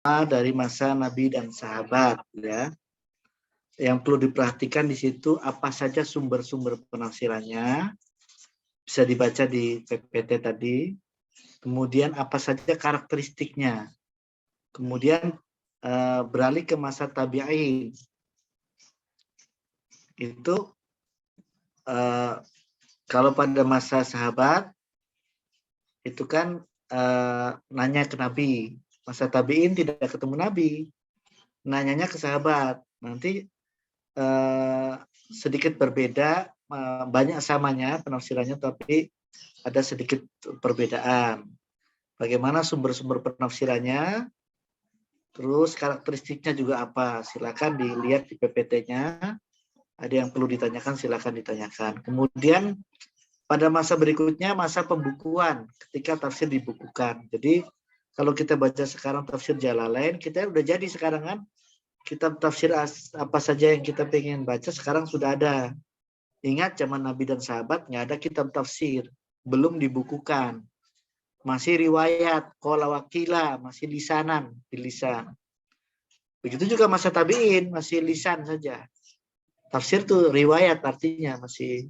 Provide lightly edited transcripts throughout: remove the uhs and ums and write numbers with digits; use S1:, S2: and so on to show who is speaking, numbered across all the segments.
S1: dari masa Nabi dan sahabat, ya. Yang perlu diperhatikan di situ apa saja sumber-sumber penafsirannya, bisa dibaca di PPT tadi. Kemudian apa saja karakteristiknya. Kemudian beralih ke masa tabi'in. Itu kalau pada masa sahabat itu kan nanya ke Nabi. Masa tabi'in tidak ketemu Nabi, nanyanya ke sahabat. Nanti sedikit berbeda, banyak samanya penafsirannya, tapi ada sedikit perbedaan. Bagaimana sumber-sumber penafsirannya, terus karakteristiknya juga apa? Silakan dilihat di PPT-nya. Ada yang perlu ditanyakan, silakan ditanyakan. Kemudian pada masa berikutnya, masa pembukuan, ketika tafsir dibukukan. Jadi kalau kita baca sekarang tafsir Jalalain, kita udah jadi sekarang kan, kitab tafsir apa saja yang kita pengen baca sekarang sudah ada. Ingat zaman Nabi dan sahabat nggak ada kitab tafsir, belum dibukukan. Masih riwayat, qala wakila, masih lisanan, di lisan. Begitu juga masa tabi'in, masih lisan saja. Tafsir tuh riwayat artinya, masih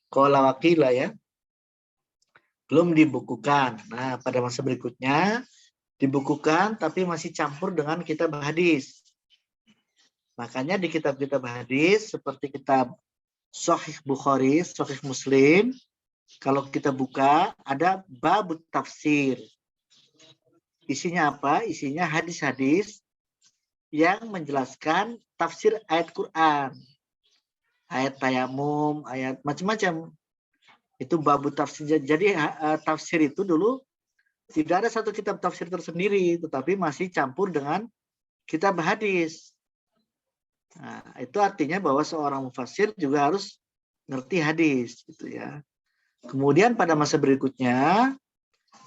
S1: qala wakila ya. Belum dibukukan. Nah, pada masa berikutnya dibukukan tapi masih campur dengan kitab hadis. Makanya di kitab-kitab hadis seperti kitab Sahih Bukhari, Sahih Muslim, kalau kita buka ada bab tafsir. Isinya apa? Isinya hadis-hadis yang menjelaskan tafsir ayat Quran. Ayat tayamum, ayat macam-macam. Itu bab tafsir. Jadi tafsir itu dulu tidak ada satu kitab tafsir tersendiri, tetapi masih campur dengan kitab hadis. Nah, itu artinya bahwa seorang mufassir juga harus ngerti hadis, gitu ya. Kemudian pada masa berikutnya,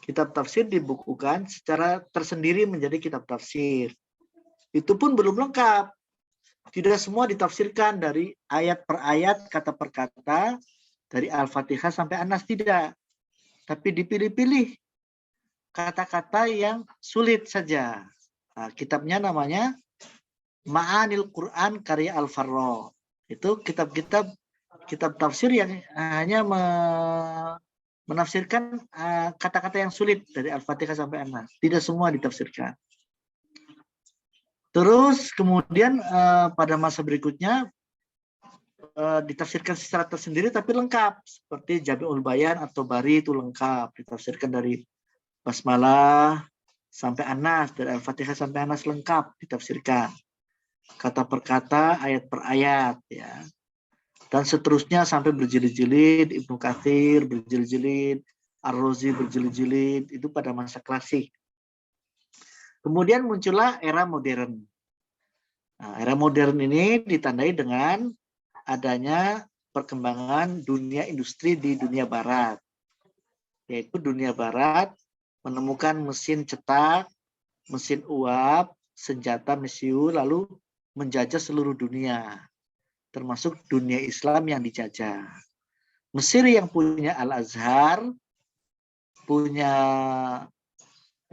S1: kitab tafsir dibukukan secara tersendiri menjadi kitab tafsir. Itu pun belum lengkap. Tidak semua ditafsirkan dari ayat per ayat, kata per kata, dari Al-Fatihah sampai An-Nas, tidak. Tapi dipilih-pilih kata-kata yang sulit saja. Nah, kitabnya namanya Ma'anil Quran karya Al-Farra. Itu kitab tafsir yang hanya menafsirkan kata-kata yang sulit dari Al-Fatihah sampai An-Nas. Tidak semua ditafsirkan. Terus kemudian pada masa berikutnya ditafsirkan secara tersendiri tapi lengkap. Seperti Jami'ul Bayan atau Bari itu lengkap. Ditafsirkan dari Basmalah sampai An-Nas, dari Al-Fatihah sampai An-Nas lengkap ditafsirkan. Kata per kata, ayat per ayat, ya. Dan seterusnya sampai berjilid-jilid, Ibnu Katsir berjilid-jilid, Ar-Razi berjilid-jilid, itu pada masa klasik. Kemudian muncullah era modern. Nah, era modern ini ditandai dengan adanya perkembangan dunia industri di dunia barat. Yaitu dunia barat menemukan mesin cetak, mesin uap, senjata mesiu, lalu menjajah seluruh dunia, termasuk dunia Islam yang dijajah. Mesir yang punya Al-Azhar, punya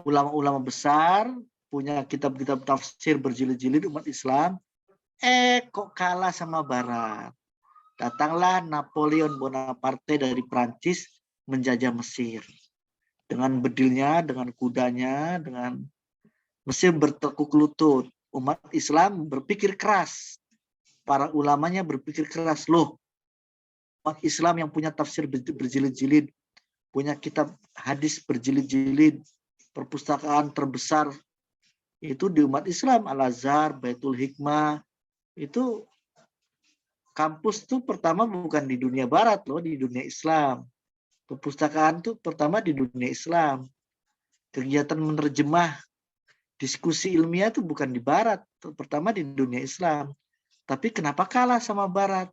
S1: ulama-ulama besar, punya kitab-kitab tafsir berjilid-jilid umat Islam, kok kalah sama Barat. Datanglah Napoleon Bonaparte dari Prancis menjajah Mesir. Dengan bedilnya, dengan kudanya, dengan Mesir bertekuk lutut. Umat Islam berpikir keras. Para ulamanya berpikir keras. Loh, umat Islam yang punya tafsir berjilid-jilid, punya kitab hadis berjilid-jilid, perpustakaan terbesar itu di umat Islam, Al-Azhar, Baitul Hikmah, itu kampus tuh pertama bukan di dunia barat loh, di dunia Islam. Perpustakaan tuh pertama di dunia Islam. Kegiatan menerjemah, diskusi ilmiah tuh bukan di barat, pertama di dunia Islam. Tapi kenapa kalah sama barat?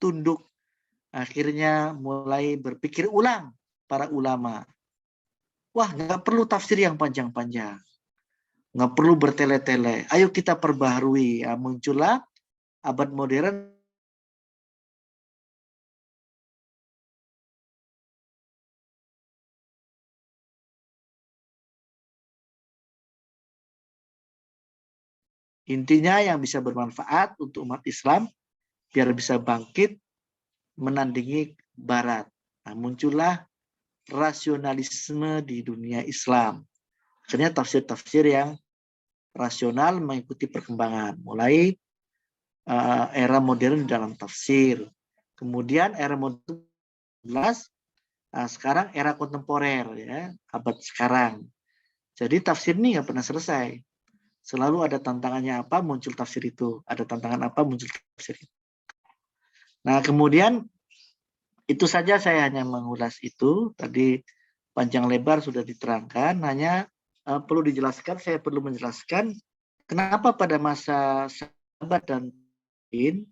S1: Tunduk. Akhirnya mulai berpikir ulang para ulama. Wah, nggak perlu tafsir yang panjang-panjang. Nggak perlu bertele-tele. Ayo kita perbaharui. Ya, muncullah abad modern Intinya yang bisa bermanfaat untuk umat Islam biar bisa bangkit menandingi Barat. Nah, muncullah rasionalisme di dunia Islam. Akhirnya tafsir-tafsir yang rasional mengikuti perkembangan. Mulai era modern dalam tafsir. Kemudian era modern sekarang era kontemporer, ya, abad sekarang. Jadi tafsir ini nggak pernah selesai. Selalu ada tantangannya apa, muncul tafsir itu. Ada tantangan apa, muncul tafsir itu. Nah, kemudian itu saja saya hanya mengulas itu. Tadi panjang lebar sudah diterangkan. Hanya perlu dijelaskan, saya perlu menjelaskan kenapa pada masa sahabat dan tabi'in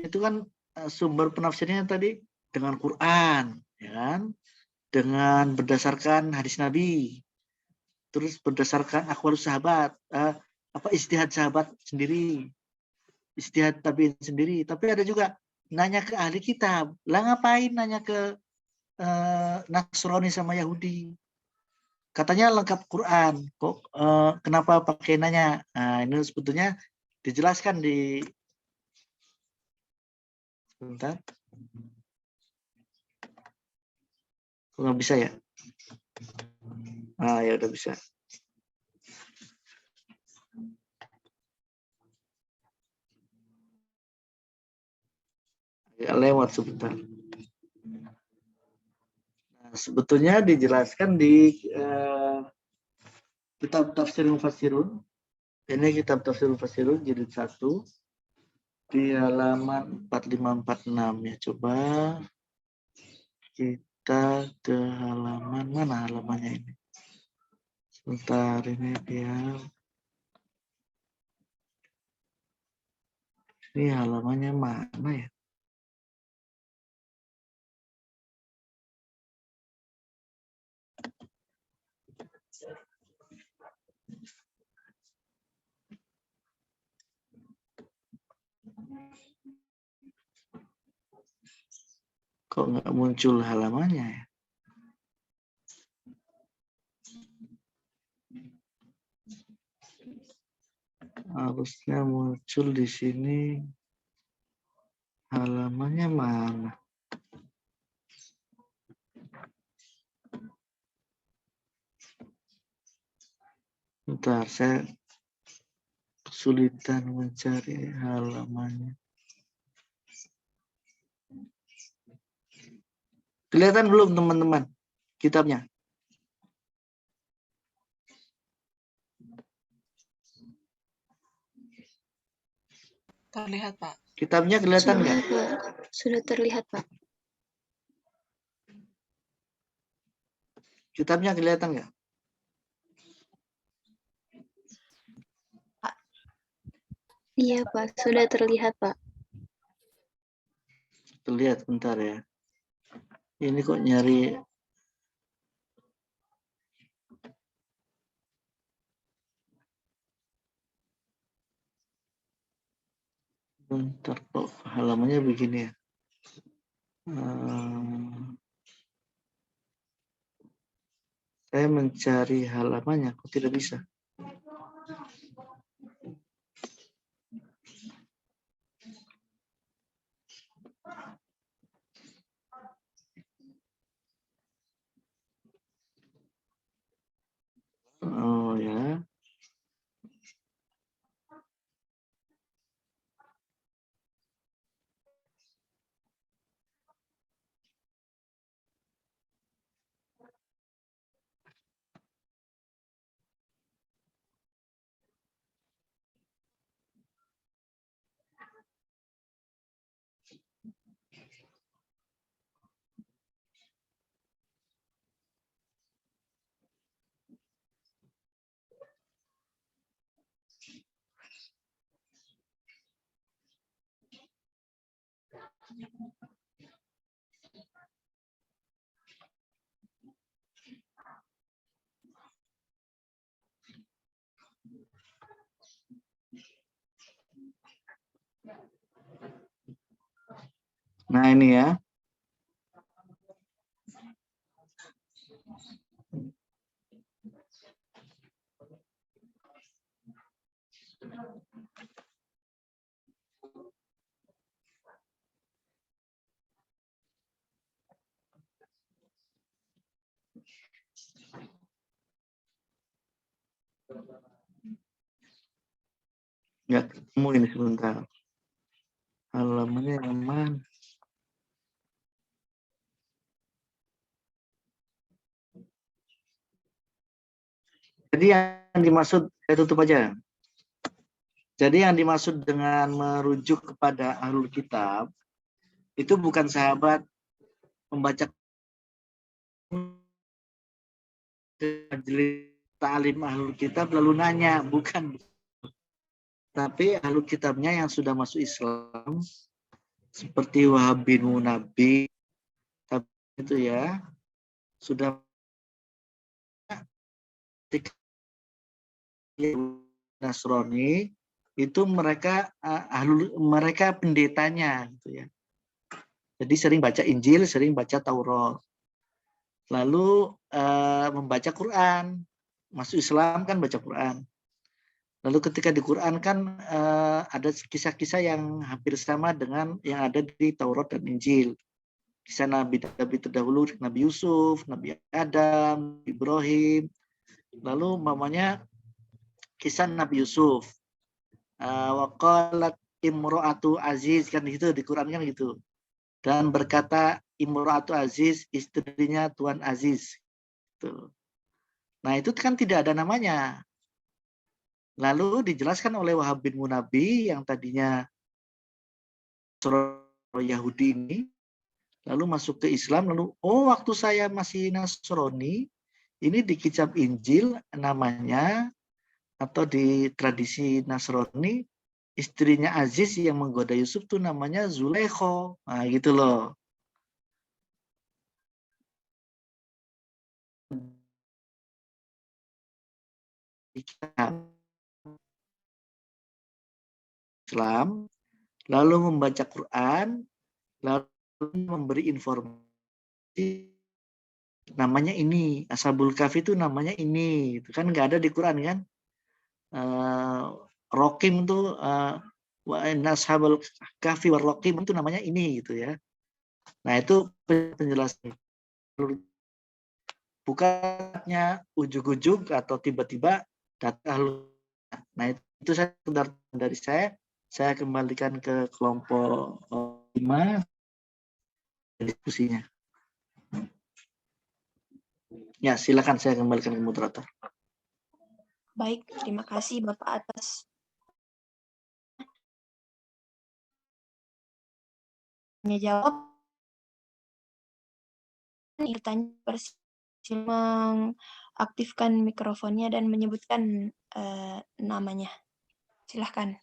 S1: itu kan sumber penafsirnya tadi dengan Quran, ya kan? Dengan berdasarkan hadis Nabi. Terus berdasarkan akwalus sahabat, ijtihad sahabat sendiri, ijtihad tabi'in sendiri. Tapi ada juga nanya ke ahli kitab. Lah ngapain nanya ke Nasrani sama Yahudi? Katanya lengkap Quran. Kok kenapa pakai nanya? Nah, ini sebetulnya dijelaskan di sebentar. Kok nggak bisa ya? Ya udah bisa. Ya, lewat sebentar. Nah, sebetulnya dijelaskan di kitab Tafsir Mufassirun. Ini kitab Tafsir Mufassirun jilid 1 di halaman 4546 ya. Coba kita ke halaman mana halamannya ini? Sebentar ini dia. Ini halamannya mana ya? Kok nggak muncul halamannya ya? Harusnya muncul di sini. Halamannya mana? Bentar, saya kesulitan mencari halamannya. Kelihatan belum teman-teman kitabnya?
S2: Terlihat, Pak.
S1: Kitabnya kelihatan nggak?
S3: Sudah terlihat, Pak.
S1: Kitabnya kelihatan nggak?
S3: Iya, Pak. Sudah terlihat, Pak.
S1: Terlihat, bentar ya. Ini kok nyari. Bentar kok halamannya begini ya. Saya mencari halamannya, kok tidak bisa. Oh ya. Nah ini ya. Nggak ketemu ini sebentar. Halamannya yang mana? Jadi yang dimaksud, saya tutup aja. Jadi yang dimaksud dengan merujuk kepada ahlul kitab, itu bukan sahabat membaca majelis ta'lim ahlul kitab lalu nanya, bukan. Tapi ahlul kitabnya yang sudah masuk Islam, seperti Wahab bin Munabi, itu ya, sudah Nasrani, itu mereka mereka pendetanya gitu ya. Jadi sering baca Injil, sering baca Taurat. Lalu membaca Quran. Masuk Islam kan baca Quran. Lalu ketika di Quran kan ada kisah-kisah yang hampir sama dengan yang ada di Taurat dan Injil. Kisah Nabi terdahulu, Nabi Yusuf, Nabi Adam, Ibrahim. Lalu mamanya kisah Nabi Yusuf. Waqalat imro'atu aziz, kan gitu di Quran kan gitu. Dan berkata imro'atu aziz, istrinya Tuan Aziz. Gitu. Nah itu kan tidak ada namanya. Lalu dijelaskan oleh Wahab bin Munabi yang tadinya Yahudi ini, lalu masuk ke Islam, lalu waktu saya masih Nasrani, ini di kitab Injil namanya, atau di tradisi Nasrani, istrinya Aziz yang menggoda Yusuf tuh namanya Zulaikho. Nah gitu loh. Islam, lalu membaca Quran, lalu memberi informasi namanya ini, Ashabul Kahfi itu namanya ini, itu kan nggak ada di Quran kan? Rokim tuh Ashabul Kahfi war Rokim itu namanya ini gitu ya. Nah itu penjelasan, bukannya ujug-ujug atau tiba-tiba datang. Nah itu saya dari saya kembalikan ke kelompok 5 diskusinya. Ya, silakan saya kembalikan ke moderator.
S2: Baik, terima kasih Bapak atas jawab. Bertanya mengaktifkan mikrofonnya dan menyebutkan namanya. Silahkan.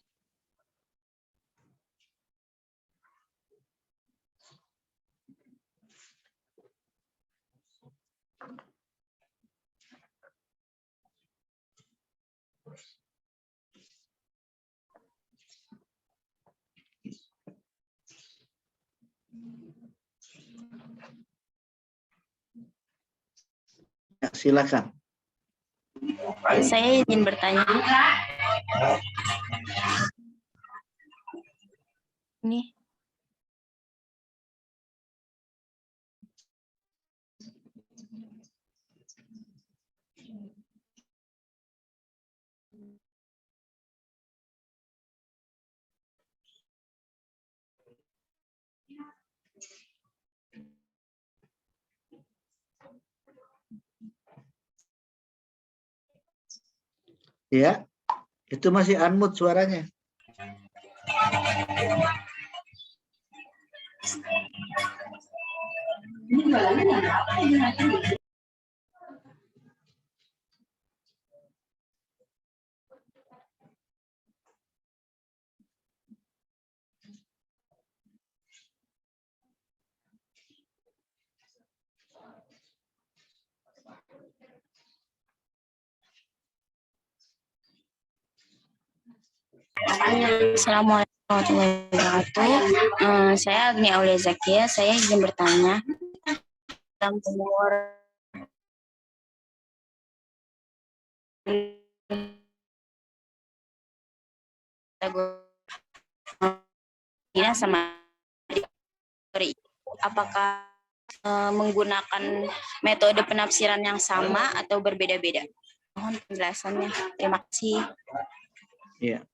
S1: Ya, silakan.
S2: Saya ingin bertanya. Ini.
S1: Ya, itu masih unmute suaranya.
S4: Assalamualaikum warahmatullahi wabarakatuh. Saya Agni Aulia Zakia. Saya ingin bertanya tentang umur kategori sama kategori, apakah menggunakan metode penafsiran yang sama atau berbeda-beda? Mohon penjelasannya. Terima kasih.
S1: Iya.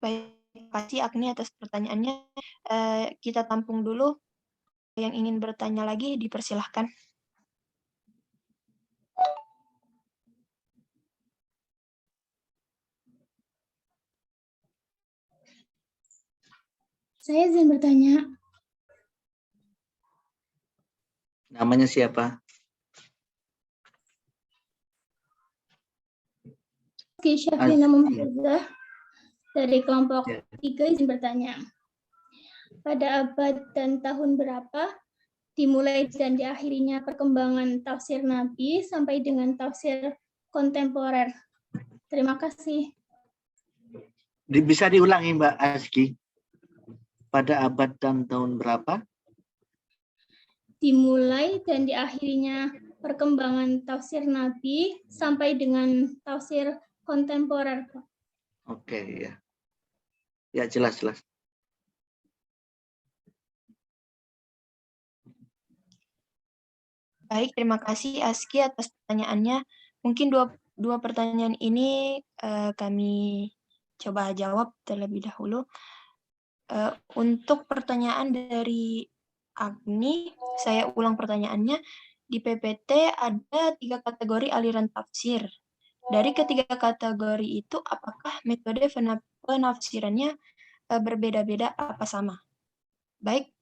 S2: Baik, terima kasih Agni atas pertanyaannya. Kita tampung dulu. Yang ingin bertanya lagi dipersilahkan.
S5: Saya izin bertanya.
S1: Namanya siapa?
S5: Oke, Syafina
S1: Iya.
S5: Mumtazah dari kelompok
S1: Ya.
S5: 3 izin bertanya. Pada abad dan tahun berapa dimulai dan diakhirinya perkembangan tafsir Nabi sampai dengan tafsir kontemporer? Terima kasih.
S1: Bisa diulangi Mbak Aski? Pada abad dan tahun berapa?
S5: Dimulai dan diakhirinya perkembangan tafsir Nabi sampai dengan tafsir kontemporer.
S1: Oke, ya. Ya, jelas.
S2: Baik, terima kasih Aski atas pertanyaannya. Mungkin dua pertanyaan ini kami coba jawab terlebih dahulu. Untuk pertanyaan dari Agni, saya ulang pertanyaannya. Di PPT ada 3 kategori aliran tafsir. Dari ketiga kategori itu, apakah metode penafsirannya berbeda-beda apa sama? Baik,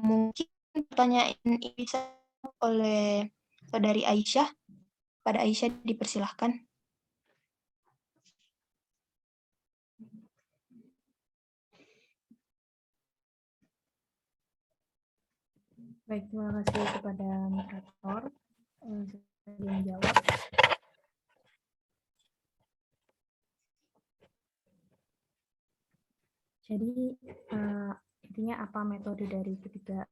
S2: mungkin pertanyaan ini bisa oleh Saudari Aisyah. Pada Aisyah dipersilahkan.
S6: Baik, terima kasih kepada moderator. Saya menjawab. Jadi intinya apa metode dari ketiga?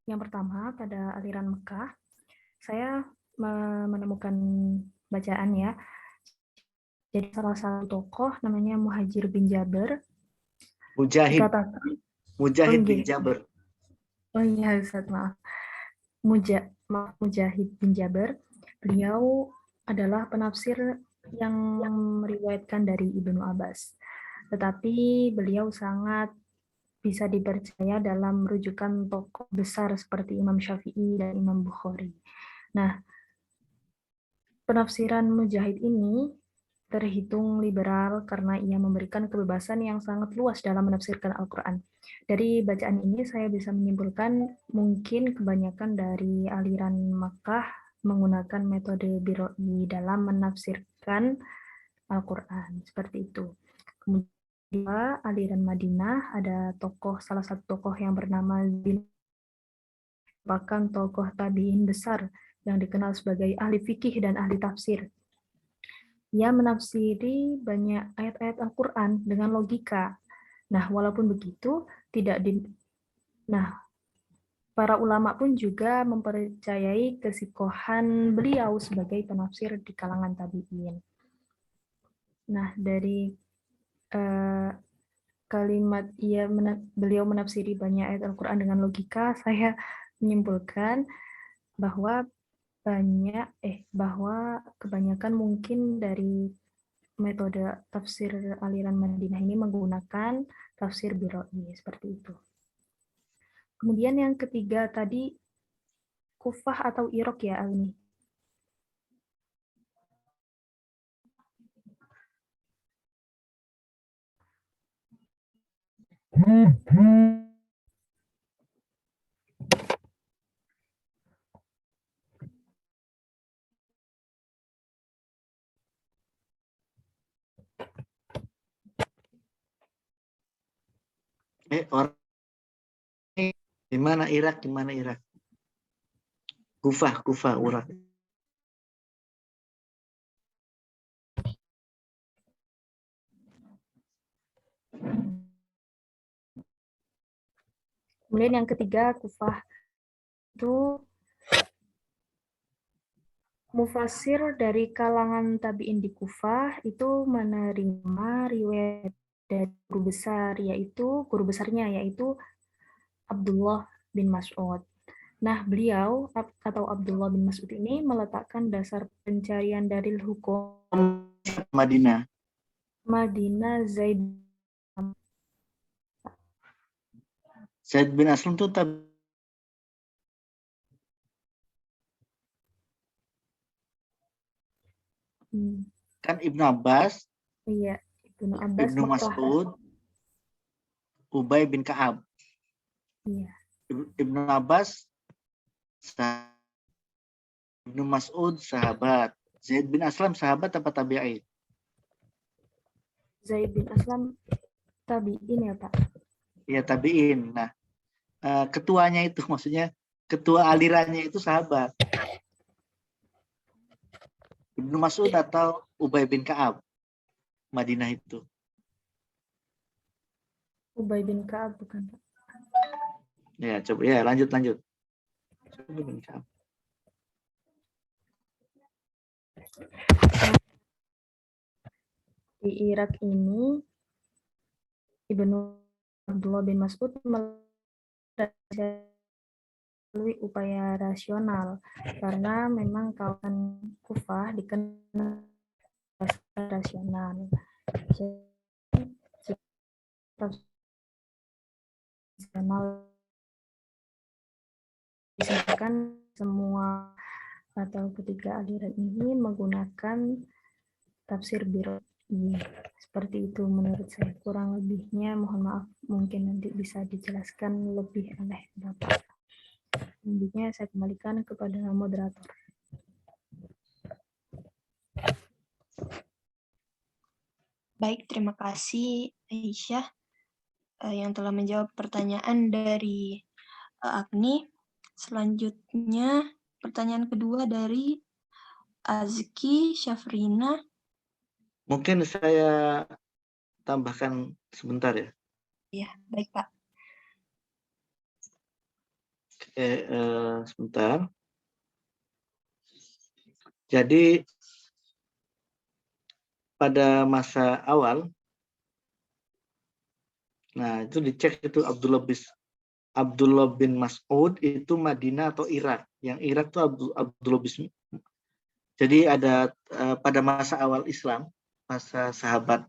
S6: Yang pertama pada aliran Mekah, saya menemukan bacaan ya. Jadi salah satu tokoh namanya Muhajir bin Jabir.
S1: Mujahid.
S6: Dikatakan,
S1: Mujahid bin Jabir.
S6: Oh iya, Ustaz, maaf. Mujahid bin Jabir. Beliau adalah penafsir yang meriwayatkan dari Ibnu Abbas. Tetapi beliau sangat bisa dipercaya dalam rujukan tokoh besar seperti Imam Syafi'i dan Imam Bukhari. Nah, penafsiran Mujahid ini terhitung liberal karena ia memberikan kebebasan yang sangat luas dalam menafsirkan Al-Quran. Dari bacaan ini saya bisa menyimpulkan mungkin kebanyakan dari aliran Makkah menggunakan metode biroi dalam menafsirkan Al-Quran. Seperti itu. Kemudian aliran Madinah ada salah satu tokoh yang bernama bin, bahkan tokoh tabi'in besar yang dikenal sebagai ahli fikih dan ahli tafsir. Ia menafsiri banyak ayat-ayat Al-Quran dengan logika. Nah, walaupun begitu, para ulama pun juga mempercayai kesikohan beliau sebagai penafsir di kalangan tabi'in. Nah, dari kalimat beliau menafsiri banyak ayat Al-Quran dengan logika, saya menyimpulkan bahwa kebanyakan mungkin dari metode tafsir aliran Madinah ini menggunakan tafsir biroi seperti itu. Kemudian yang ketiga tadi Kufah atau Iraq ya, Agni?
S1: Orang di mana Irak? Kufah, Irak.
S6: Kemudian yang ketiga Kufah itu Mufasir dari kalangan tabi'in di Kufah itu menerima riwayat dari guru besarnya yaitu Abdullah bin Mas'ud. Nah, beliau atau Abdullah bin Mas'ud ini meletakkan dasar pencarian dalil hukum
S1: Madinah.
S6: Madinah
S1: Zaid bin Aslam itu kan Ibnu Abbas,
S6: Iya, Ibnu Abbas
S1: Ibnu
S6: Mekah.
S1: Mas'ud, Ubay bin Ka'ab.
S6: Iya.
S1: Ibnu Abbas, Ibnu Mas'ud sahabat. Zaid bin Aslam sahabat apa tabi'in?
S6: Zaid bin Aslam tabi'in ya, Pak?
S1: Ya tabi'in. Nah, ketuanya itu maksudnya ketua alirannya itu sahabat. Ibnu Mas'ud atau Ubay bin Ka'ab. Madinah itu.
S6: Ubay bin Ka'ab bukan, Pak?
S1: Ya, coba ya lanjut. Ubay bin Ka'ab.
S6: Di Irak ini Ibnu Abdullah bin Mas'ud melalui upaya rasional karena memang kawasan Kufah dikenal rasional. Rasional disebutkan semua atau ketiga aliran ini menggunakan tafsir Birri. Seperti itu menurut saya. Kurang lebihnya mohon maaf, mungkin nanti bisa dijelaskan lebih oleh Bapak. Selanjutnya saya kembalikan kepada moderator.
S2: Baik, terima kasih Aisyah yang telah menjawab pertanyaan dari Agni. Selanjutnya pertanyaan kedua dari Azki Syafrina.
S1: Mungkin saya tambahkan sebentar ya.
S2: Ya, baik Pak.
S1: Sebentar. Jadi pada masa awal, nah itu dicek itu Abdullah bin Mas'ud itu Madinah atau Irak. Yang Irak itu Abdullah bin. Jadi ada pada masa awal Islam, masa sahabat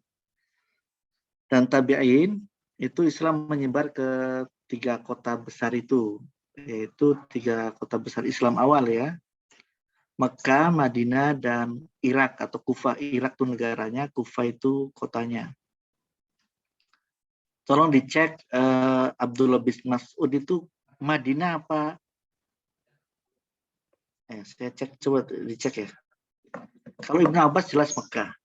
S1: dan tabi'in, itu Islam menyebar ke 3 kota besar itu, yaitu 3 kota besar Islam awal ya. Mekah, Madinah, dan Irak atau Kufah. Irak itu negaranya, Kufah itu kotanya. Tolong dicek Abdullah bin Mas'ud itu Madinah apa? Saya cek, coba dicek ya. Kalau Ibnu Abbas jelas Mekah.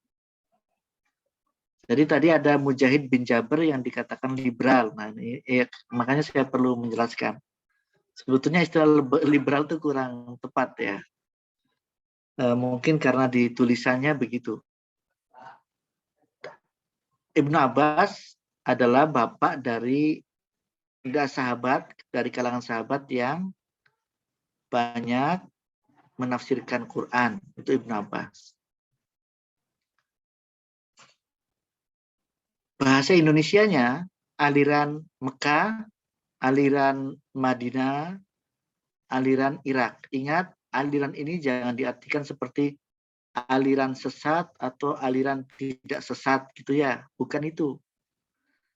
S1: Jadi tadi ada Mujahid bin Jabir yang dikatakan liberal. Nah, ini, makanya saya perlu menjelaskan. Sebetulnya istilah liberal itu kurang tepat ya. Mungkin karena di tulisannya begitu. Ibnu Abbas adalah bapak dari 3 sahabat, dari kalangan sahabat yang banyak menafsirkan Quran. Itu Ibnu Abbas. Bahasa Indonesianya, aliran Mekah, aliran Madinah, aliran Irak. Ingat, aliran ini jangan diartikan seperti aliran sesat atau aliran tidak sesat gitu ya. Bukan itu.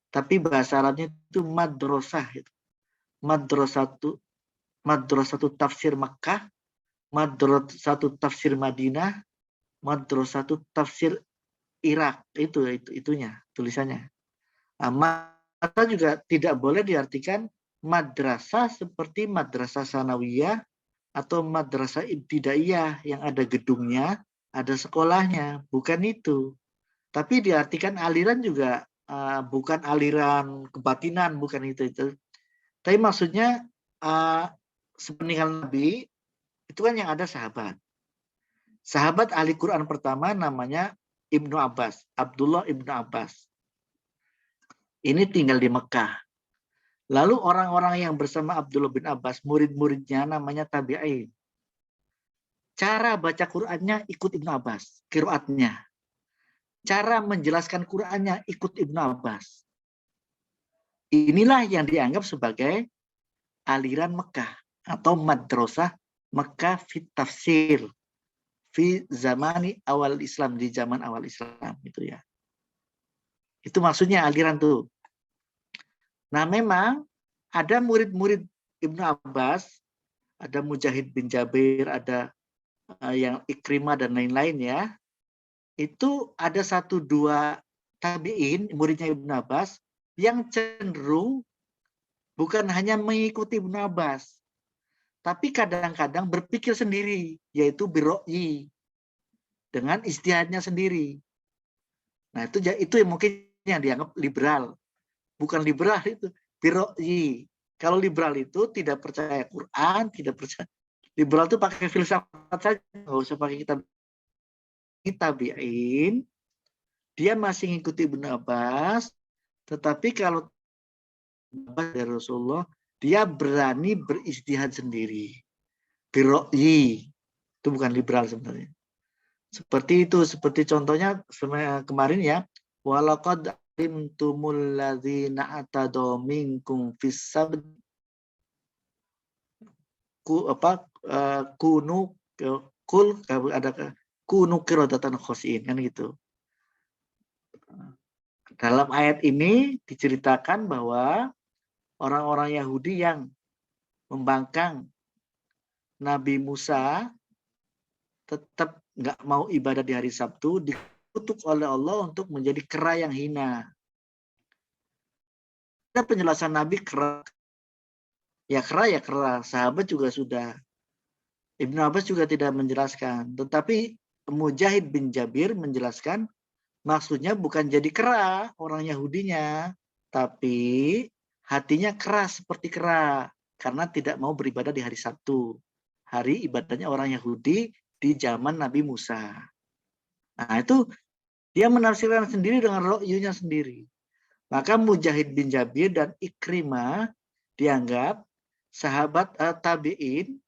S1: Tapi bahasa Arabnya itu madrasah. Madrasatu tafsir Makkah, madrasatu tafsir Madinah, madrasatu tafsir Irak. Itunya tulisannya. Maka juga tidak boleh diartikan madrasah seperti madrasah sanawiyah atau madrasah ibtidaiyah yang ada gedungnya, ada sekolahnya. Bukan itu. Tapi diartikan aliran juga bukan aliran kebatinan, bukan itu. Tapi maksudnya sepeninggal Nabi itu kan yang ada sahabat. Sahabat ahli Quran pertama namanya Ibnu Abbas, Abdullah Ibnu Abbas. Ini tinggal di Mekah. Lalu orang-orang yang bersama Abdullah bin Abbas, murid-muridnya namanya tabi'in. Cara baca Qur'annya ikut Ibnu Abbas, qiraatnya. Cara menjelaskan Qur'annya ikut Ibnu Abbas. Inilah yang dianggap sebagai aliran Mekah atau madrasah Mekah fit tafsir fi zamani awal Islam, di zaman awal Islam itu ya. Itu maksudnya aliran tuh. Nah, memang ada murid-murid Ibnu Abbas, ada Mujahid bin Jabir, ada yang Ikrimah dan lain-lain ya. Itu ada 1-2 tabi'in, muridnya Ibnu Abbas, yang cenderung bukan hanya mengikuti Ibnu Abbas, tapi kadang-kadang berpikir sendiri, yaitu birro'yi, dengan ijtihadnya sendiri. Nah, itu yang mungkin yang dianggap liberal. Bukan liberal itu, birro'yi. Kalau liberal itu tidak percaya Quran, tidak percaya. Liberal itu pakai filsafat saja, nggak usah pakai kitab. Tabi'in, dia masih ngikuti Ibnu Abbas, tetapi kalau dari Rasulullah, dia berani beristihad sendiri. Birro'yi. Itu bukan liberal sebenarnya. Seperti itu, seperti contohnya kemarin ya, walaqad alimtumul ladzina atadaw minkum fis sabd kunu qiradatan khosiin, kan gitu. Dalam ayat ini diceritakan bahwa orang-orang Yahudi yang membangkang Nabi Musa tetap nggak mau ibadah di hari Sabtu, dikutuk oleh Allah untuk menjadi kera yang hina. Ada penjelasan Nabi kera. Ya kera, sahabat juga sudah. Ibnu Abbas juga tidak menjelaskan. Tetapi Mujahid bin Jabir menjelaskan maksudnya bukan jadi kera orang Yahudinya, tapi hatinya keras seperti kera karena tidak mau beribadah di hari Sabtu. Hari ibadahnya orang Yahudi di zaman Nabi Musa. Nah, itu dia menafsirkan sendiri dengan ro'yunya sendiri. Maka Mujahid bin Jabir dan Ikrimah dianggap sahabat tabi'in.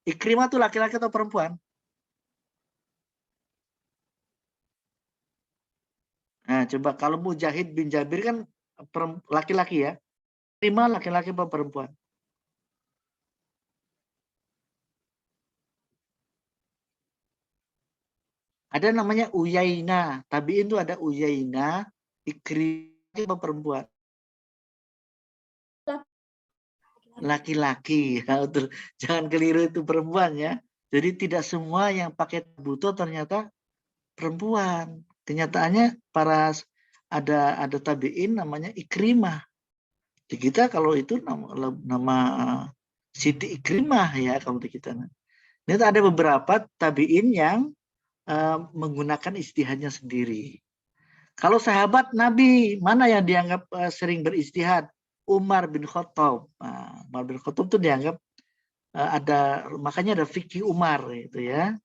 S1: Ikrimah itu laki-laki atau perempuan? Nah, coba kalau Mujahid bin Jabir kan laki-laki ya. Ikrimah laki-laki atau perempuan? Ada namanya Uyainah. Tabi'in itu ada Uyainah, Ikrimah atau perempuan? Laki-laki. Jangan keliru, itu perempuan ya. Jadi tidak semua yang pakai buto ternyata perempuan. Kenyataannya ada tabi'in namanya Ikrimah. Di kita kalau itu nama Siti Ikrimah ya kalau di kita. Ini ada beberapa tabi'in yang menggunakan istihadnya sendiri. Kalau sahabat Nabi, mana yang dianggap sering beristihad? Umar bin Khattab. Umar bin Khattab itu dianggap makanya ada fikih Umar itu ya.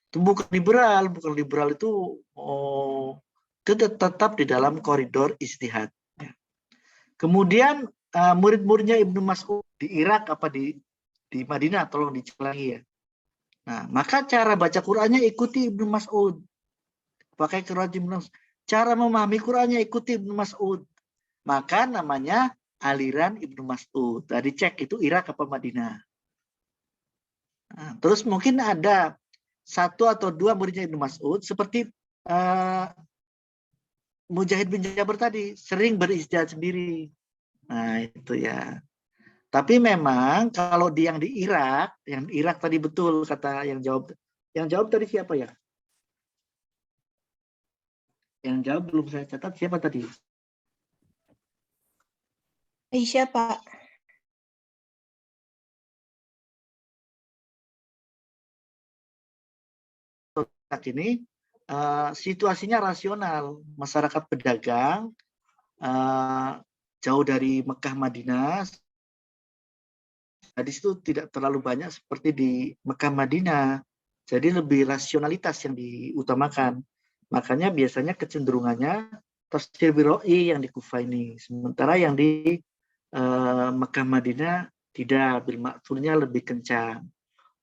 S1: Itu bukan liberal itu tetap di dalam koridor istihad. Ya. Kemudian murid-muridnya Ibnu Mas'ud di Irak apa di Madinah, tolong dicek lagi ya. Nah, maka cara baca Qur'annya ikuti Ibnu Mas'ud. Pakai qiraat Ibnu Mas'ud. Cara memahami Qur'annya ikuti Ibnu Mas'ud. Maka namanya aliran Ibnu Mas'ud. Tadi cek itu Irak apa Madinah. Nah, terus mungkin ada 1 atau 2 muridnya Ibnu Mas'ud seperti Mujahid bin Jabir tadi sering beristihad sendiri. Nah, itu ya. Tapi memang kalau yang di Irak tadi betul kata yang jawab. Yang jawab tadi siapa ya? Yang jawab belum saya catat, siapa tadi?
S2: Aisyah, Pak.
S1: Ini situasinya rasional. Masyarakat pedagang jauh dari Mekah Madinah. Di situ tidak terlalu banyak seperti di Mekah Madinah. Jadi lebih rasionalitas yang diutamakan. Makanya biasanya kecenderungannya tafsir birro'i yang di Kufah ini. Sementara yang di Mekah Madinah tidak, bil maksudnya lebih kencang.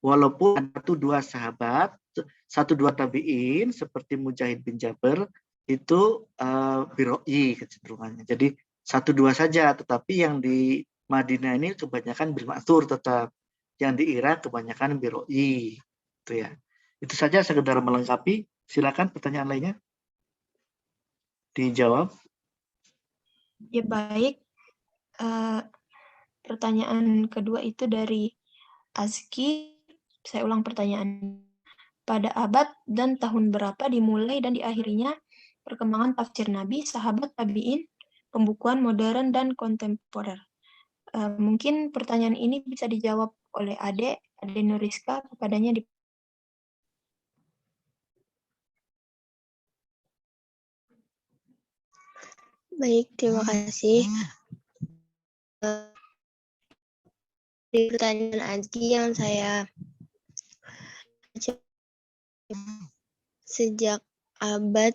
S1: walaupun ada 1-2 sahabat, 1-2 tabi'in seperti Mujahid bin Jabir itu biroi kecenderungannya. Jadi 1-2 saja, tetapi yang di Madinah ini kebanyakan bilmaksur tetap. Yang di Irak kebanyakan biroi. Itu ya. Itu saja sekedar melengkapi. Silakan pertanyaan lainnya. Dijawab.
S2: Ya baik. Pertanyaan kedua itu dari Azki. Saya ulang pertanyaan. Pada abad dan tahun berapa dimulai dan diakhirinya perkembangan tafsir Nabi, sahabat tabi'in, pembukuan modern dan kontemporer? Mungkin pertanyaan ini bisa dijawab oleh Ade Nuriska, kepadanya di
S3: Baik, terima kasih. Di pertanyaan Azki yang saya sejak abad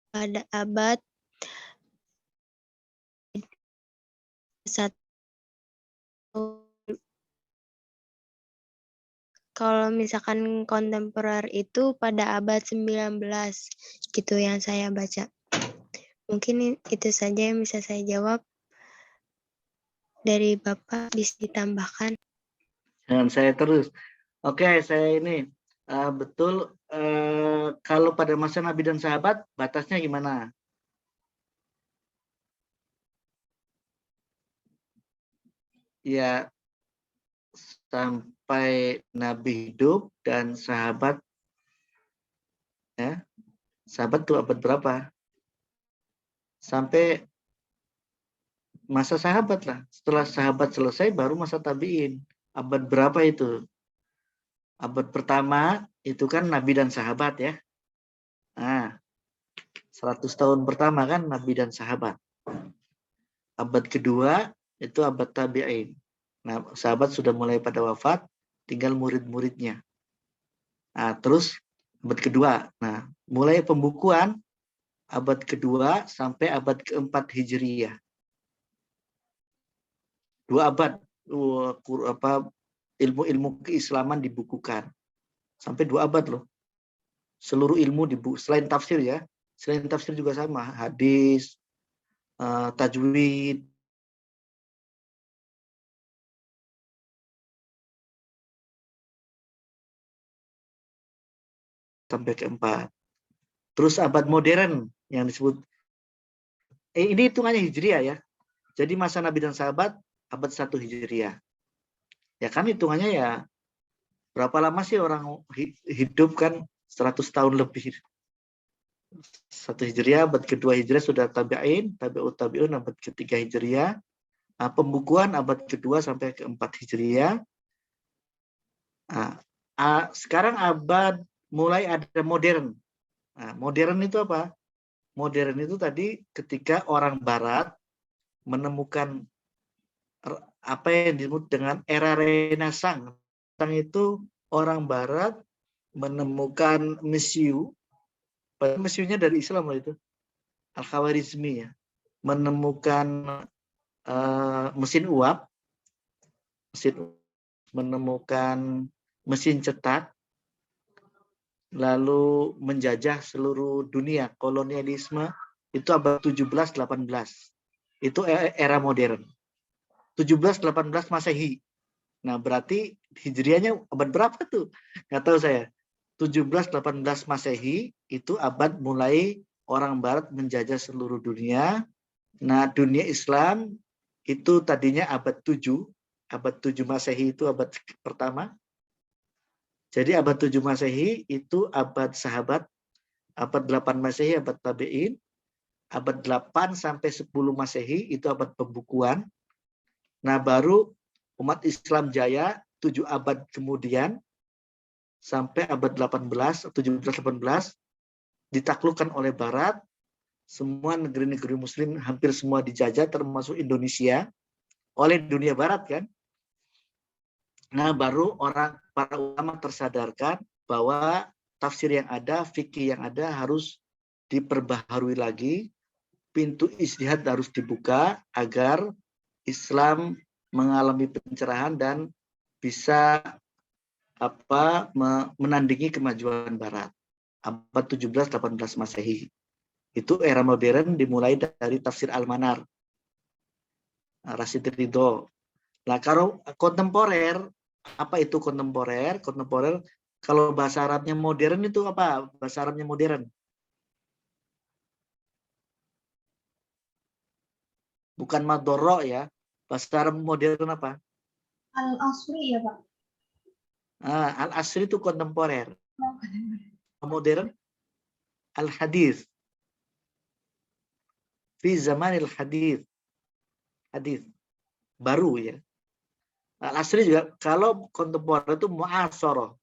S3: pada abad 1. Kalau misalkan kontemporer itu pada abad 19, gitu yang saya baca. Mungkin itu saja yang bisa saya jawab. Dari Bapak bisa ditambahkan.
S1: Jangan saya terus. Oke, saya ini betul kalau pada masa Nabi dan sahabat batasnya gimana? Ya, sampai Nabi hidup dan sahabat, ya, sahabat itu abad berapa? Sampai masa sahabat lah. Setelah sahabat selesai baru masa tabiin. Abad berapa itu? Abad pertama itu kan Nabi dan sahabat ya. Nah, 100 tahun pertama kan Nabi dan sahabat. Abad kedua itu abad tabi'in. Nah, sahabat sudah mulai pada wafat, tinggal murid-muridnya. Nah, terus abad kedua. Nah, mulai pembukuan abad kedua sampai abad keempat Hijriyah. 2 abad ilmu-ilmu keislaman dibukukan. Sampai 2 abad loh. Seluruh ilmu selain tafsir ya. Selain tafsir juga sama, hadis, tajwid, sampai keempat. Terus abad modern yang disebut ini hitungannya Hijriah ya. Jadi masa Nabi dan sahabat abad 1 Hijriah. Ya kan hitungannya ya berapa lama sih orang hidup kan 100 tahun lebih. 1 Hijriah, abad kedua Hijriah sudah tabi'in, tabi'ut tabi'un abad ketiga Hijriah. Nah, pembukuan abad kedua sampai keempat Hijriah. Nah, sekarang abad mulai ada modern. Nah, modern itu apa? Modern itu tadi ketika orang Barat menemukan apa yang disebut dengan era Renaissance. Itu orang Barat menemukan mesiu, mesiunya dari Islam lah itu, Al-Khawarizmi ya, menemukan mesin uap, menemukan mesin cetak, lalu menjajah seluruh dunia, kolonialisme itu abad 17-18. Itu era modern. 17-18 Masehi. Nah, berarti Hijriahnya abad berapa tuh? Nggak tahu saya. 17-18 Masehi itu abad mulai orang Barat menjajah seluruh dunia. Nah, dunia Islam itu tadinya abad 7. Abad 7 Masehi itu abad pertama. Jadi abad 7 Masehi itu abad sahabat, abad 8 Masehi abad tabi'in, abad 8 sampai 10 Masehi itu abad pembukuan. Nah, baru umat Islam jaya 7 abad kemudian sampai abad 18, 17-18 ditaklukkan oleh Barat. Semua negeri-negeri Muslim hampir semua dijajah termasuk Indonesia oleh dunia Barat kan. Nah, baru para ulama tersadarkan bahwa tafsir yang ada, fikih yang ada harus diperbaharui lagi pintu ijtihad harus dibuka agar Islam mengalami pencerahan dan bisa menandingi kemajuan Barat. Abad 17-18 Masehi. Itu era modern dimulai dari tafsir Al-Manar, Rasid Ridho. Nah, kalau kontemporer, apa itu kontemporer? Kontemporer, kalau bahasa Arabnya modern itu apa? Bahasa Arabnya modern. Bukan madoro ya. Bahasa Arab modern apa?
S5: Al-Asri ya Pak.
S1: Al-Asri itu kontemporer. Modern, Al-Hadith. Fi zamanil hadith. Hadith. Baru ya. Al-Asri juga, kalau kontemporer itu mu'asoroh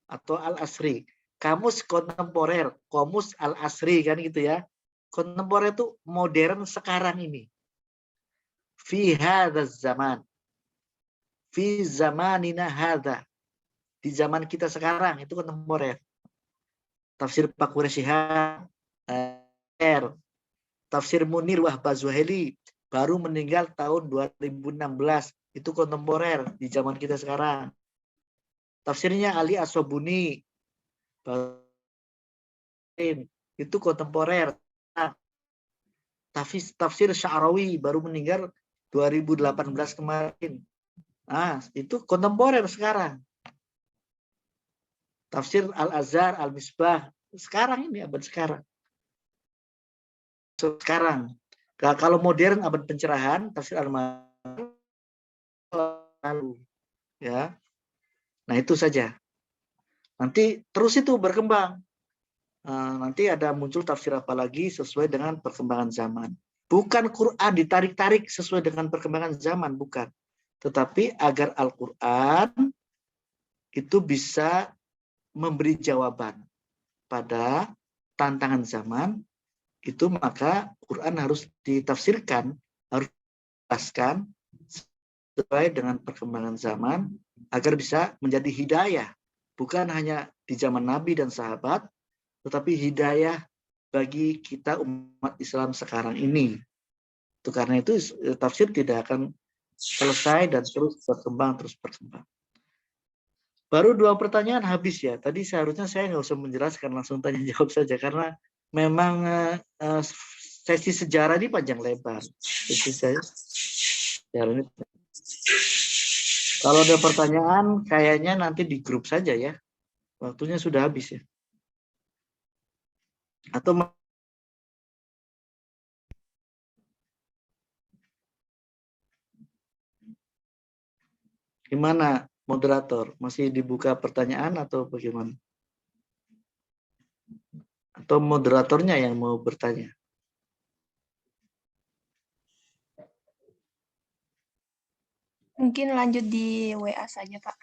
S1: atau Al-Asri. Kamus kontemporer, komus Al-Asri kan gitu ya. Kontemporer itu modern sekarang ini. Fi hadzal zaman. Fi zamanina hadza. Di zaman kita sekarang itu kontemporer. Tafsir Pak Quraisyihab, Tafsir Munir Wahbah Zuhaili baru meninggal tahun 2016. Itu kontemporer di zaman kita sekarang. Tafsirnya Ali As-Sobuni itu kontemporer. Tafsir Sya'rawi baru meninggal 2018 kemarin. Nah, itu kontemporer sekarang. Tafsir Al-Azhar, Al-Misbah sekarang ini abad sekarang. Sekarang. Kalau modern abad pencerahan, tafsir Al-Manar lalu ya. Nah, itu saja. Nanti terus itu berkembang. Nanti ada muncul tafsir apa lagi sesuai dengan perkembangan zaman. Bukan Quran ditarik-tarik sesuai dengan perkembangan zaman, bukan. Tetapi agar Al-Quran itu bisa memberi jawaban pada tantangan zaman, itu maka Quran harus ditafsirkan, harus dijelaskan sesuai dengan perkembangan zaman agar bisa menjadi hidayah, bukan hanya di zaman Nabi dan sahabat, tetapi hidayah bagi kita umat Islam sekarang ini. Itu karena itu tafsir tidak akan selesai dan terus berkembang. Baru 2 pertanyaan habis ya. Tadi seharusnya saya nggak usah menjelaskan, langsung tanya jawab saja karena memang sesi sejarah ini panjang lebar. Sesi sejarah ini. Kalau ada pertanyaan, kayaknya nanti di grup saja ya. Waktunya sudah habis ya. Atau gimana moderator? Masih dibuka pertanyaan atau bagaimana? Atau moderatornya yang mau bertanya?
S2: Mungkin lanjut di WA saja, Pak.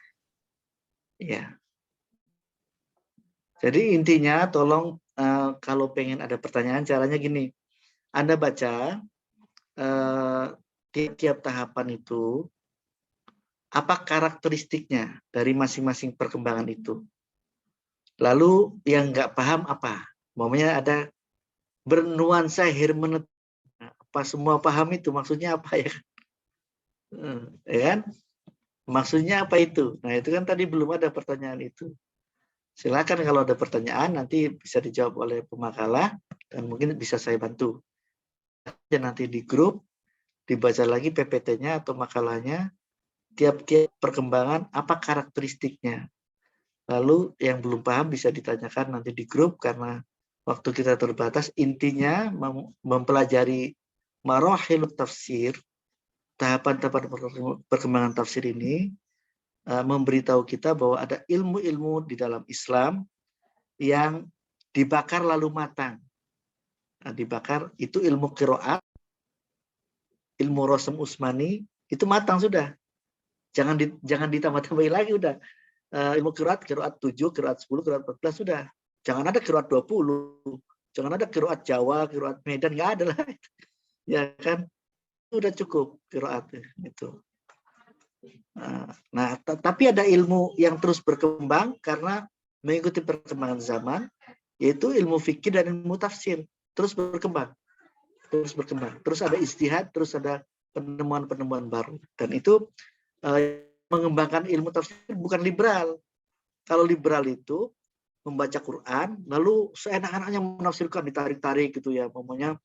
S1: Ya. Jadi intinya tolong kalau pengen ada pertanyaan caranya gini. Anda baca tiap tahapan itu apa karakteristiknya dari masing-masing perkembangan itu. Lalu yang nggak paham apa? Maksudnya ada bernuansa hermeneutik. Apa semua paham itu? Maksudnya apa ya? Ya kan? Maksudnya apa itu? Nah itu kan tadi belum ada pertanyaan itu. Silakan kalau ada pertanyaan nanti bisa dijawab oleh pemakalah dan mungkin bisa saya bantu. Dan nanti di grup dibaca lagi PPT-nya atau makalahnya. Tiap-tiap perkembangan apa karakteristiknya. Lalu yang belum paham bisa ditanyakan nanti di grup karena waktu kita terbatas. Intinya mempelajari marohilut tafsir, tahapan-tahapan perkembangan tafsir ini memberitahu kita bahwa ada ilmu-ilmu di dalam Islam yang dibakar lalu matang. Nah, dibakar itu ilmu qiraat, ilmu Rosem Usmani itu matang sudah. Jangan ditambah-tambahin lagi udah. Ilmu qiraat 7, qiraat 10, qiraat 14 sudah. Jangan ada qiraat 20. Jangan ada qiraat Jawa, qiraat Medan, enggak ada lah. Ya kan? Sudah cukup qiraat itu. Nah, tapi ada ilmu yang terus berkembang karena mengikuti perkembangan zaman, yaitu ilmu fikih dan ilmu tafsir terus berkembang. terus berkembang. Terus ada ijtihad, terus ada penemuan-penemuan baru. Dan itu mengembangkan ilmu tafsir bukan liberal. Kalau liberal itu membaca Quran, lalu seenak-enaknya menafsirkan, ditarik-tarik gitu ya. Namanya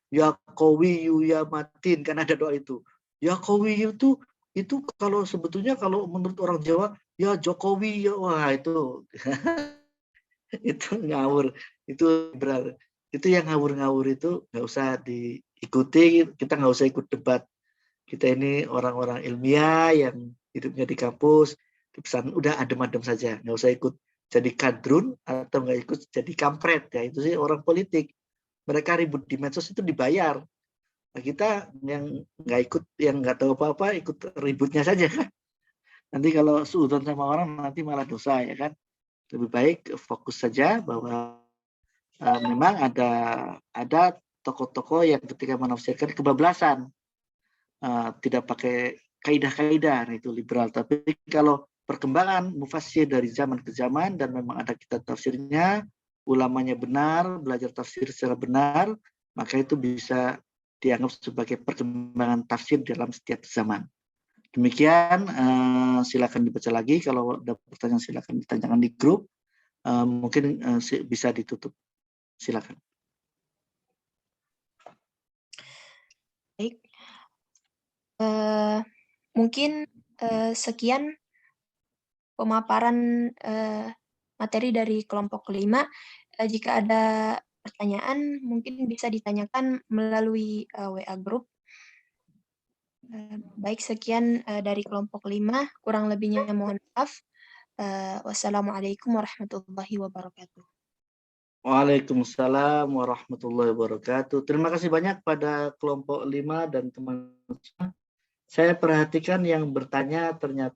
S1: ya qawiyu ya matin, kan ada doa itu. Ya qawiyu itu kalau sebetulnya kalau menurut orang Jawa ya Jokowi ya, wah itu itu ngawur, itu liberal. Itu yang ngawur-ngawur itu nggak usah diikuti, kita nggak usah ikut debat. Kita ini orang-orang ilmiah yang hidupnya di kampus, di pesantren, udah adem-adem saja, nggak usah ikut jadi kadrun atau nggak ikut jadi kampret ya, itu sih orang politik. Mereka ribut di medsos itu dibayar. Nah, kita yang nggak ikut, yang nggak tahu apa-apa, ikut ributnya saja kan. Nanti kalau suudzon sama orang nanti malah dosa ya kan. Lebih baik fokus saja bahwa memang ada tokoh-tokoh yang ketika menafsirkan kebablasan, tidak pakai kaidah-kaidah, itu liberal. Tapi kalau perkembangan mufassir dari zaman ke zaman dan memang ada kitab tafsirnya, ulamanya benar, belajar tafsir secara benar, maka itu bisa dianggap sebagai perkembangan tafsir dalam setiap zaman. Demikian, silakan dibaca lagi. Kalau ada pertanyaan silakan ditanyakan di grup. Mungkin bisa ditutup. Silakan.
S2: Baik. Mungkin sekian pemaparan materi dari kelompok kelima. Jika ada pertanyaan, mungkin bisa ditanyakan melalui WA Group. Baik, sekian dari kelompok kelima. Kurang lebihnya mohon maaf. Wassalamualaikum warahmatullahi wabarakatuh.
S1: Waalaikumsalam warahmatullahi wabarakatuh. Terima kasih banyak pada kelompok 5 dan teman-teman. Saya perhatikan yang bertanya ternyata